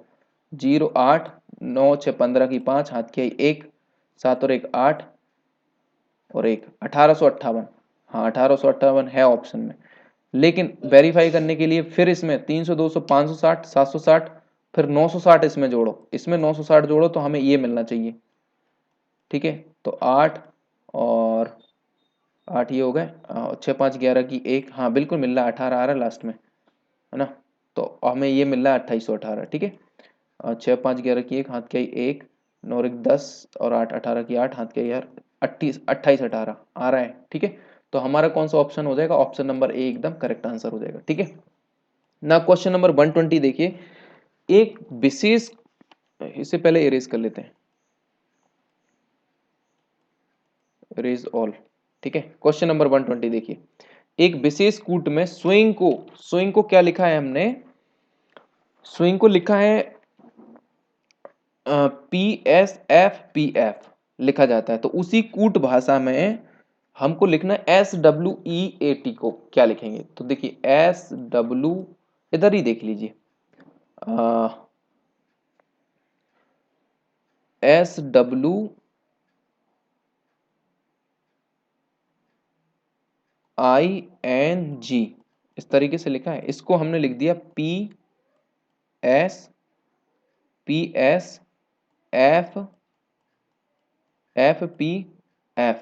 Speaker 1: 0 8 9 6 15 की 5 हाथ की 1 7 और 1 8 और 1 1858। हाँ 1858 है ऑप्शन में, लेकिन वेरीफाई करने के लिए फिर इसमें 300 200 560 760 फिर 960 इसमें जोड़ो, इसमें 960 जोड़ो तो हमें ये मिलना चाहिए, ठीक है। तो 8 और 8 ये हो गए, 6 5 11 की 1, हाँ बिल्कुल मिल रहा है, 18 आ रहा है लास्ट में, है ना। तो हमें ये मिल रहा है 2818, ठीक है। 6 5 11 की 1 हाथ की 1 9 और 1 10 और 8 18 की 8 हाथ की यार 28 28 18 आ रहा है, ठीक है। तो हमारा कौन सा ऑप्शन हो जाएगा? ऑप्शन नंबर ए एकदम करेक्ट आंसर हो जाएगा, ठीक है ना। क्वेश्चन नंबर 120 देखिए, एक विशेष, इससे पहले इरेज कर लेते हैं, इरेज ऑल, ठीक है। क्वेश्चन नंबर 120 देखिए, एक विशेष कूट में स्विंग को क्या लिखा है हमने? स्विंग को लिखा है PSFPF लिखा जाता है। तो उसी कूट भाषा में हमको लिखना है SWEAT को क्या लिखेंगे? तो देखिए SW, इधर ही देख लीजिए, SWING इस तरीके से लिखा है। इसको हमने लिख दिया PSPSFFPF।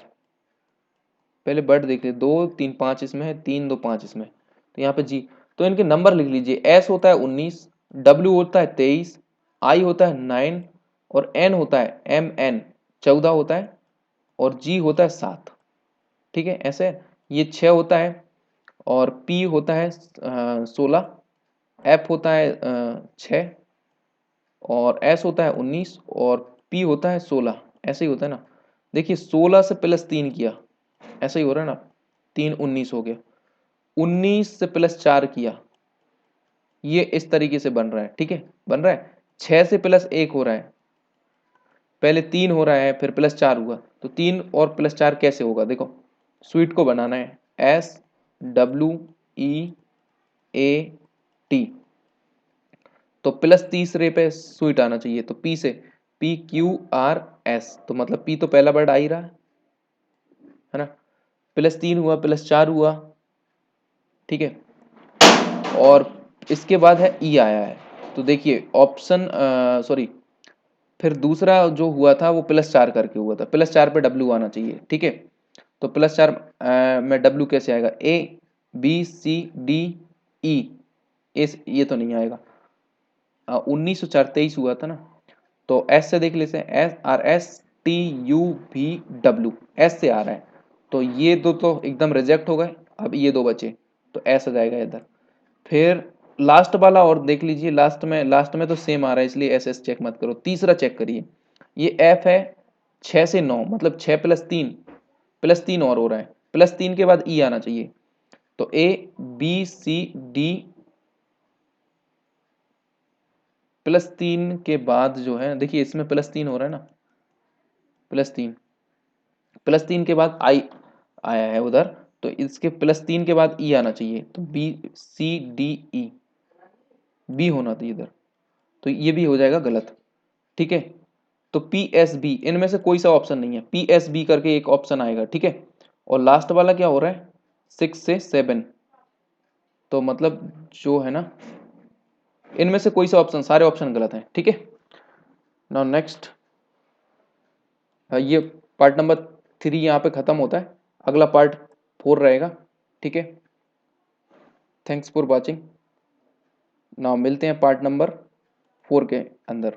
Speaker 1: पहले वर्ड देख लीजिए, 2 3 5 इसमें है, 3 2 5 इसमें, तो यहाँ पे जी। तो इनके नंबर लिख लीजिए, S होता है 19, W होता है 23, I होता है 9 और N होता है MN 14 होता है और G होता है 7, ठीक है। ऐसे ये 6 होता है और P होता है 16, F होता है 6 और S होता है 19 और P होता है 16, ऐसे ही होता है ना। देखिए 16 से प्लस 3 किया, ऐसा ही हो रहा है ना, 3 19 हो गया, 19 से प्लस 4 किया, ये इस तरीके से बन रहा है, ठीक है, बन रहा है। 6 से प्लस 1 हो रहा है, पहले 3 हो रहा है फिर प्लस 4 हुआ, तो 3 और प्लस 4 कैसे होगा? देखो स्वीट को बनाना है, SWEAT, तो प्लस तीसरे पे स्वीट आना चाहिए, तो P से PQRS, तो मतलब P तो पहला वर्ड आ ही रहा है ना। प्लस 3 हुआ प्लस 4 हुआ, ठीक है, और इसके बाद है E आया है। तो देखिए ऑप्शन सॉरी, फिर दूसरा जो हुआ था वो प्लस 4 करके हुआ था, प्लस 4 पे W आना चाहिए, ठीक है। तो प्लस 4 में W कैसे आएगा? A B C D E, ये तो नहीं आएगा। 1904-23 हुआ था ना, तो एस से देख लेते हैं, SRSTUVW, एस से आ रहा है, तो ये दो तो एकदम रिजेक्ट हो गए, अब ये दो बचे, तो एस आ जाएगा इधर। फिर लास्ट वाला और देख लीजिए, लास्ट में तो सेम आ रहा है, इसलिए एस एस चेक मत करो। तीसरा चेक करिए, ये एफ है 6 से 9, मतलब 6+3 और हो रहा है, +3 के बाद ई आना चाहिए, तो ABCD +3 के बाद जो है, देखिए इसमें +3 हो रहा है ना, +3 के बाद आई आया है उधर, तो इसके +3 के बाद ई आना चाहिए, तो BCDE, बी होना था इधर, तो ये भी हो जाएगा गलत। ठीक है, तो PSB, इनमें से कोई सा ऑप्शन नहीं है, PSB करके एक ऑप्शन आएगा। ठीक है, और लास्ट वाला क्या हो रहा है, 6 से 7, तो मतलब जो है ना, इनमें से कोई सा ऑप्शन, सारे ऑप्शन गलत हैं। ठीक है, नाउ नेक्स्ट, ये पार्ट नंबर 3 यहाँ पे खत्म होता है, अगला पार्ट 4 रहेगा। ठीक है, थैंक्स फॉर वॉचिंग। नाउ मिलते हैं पार्ट नंबर 4 के अंदर।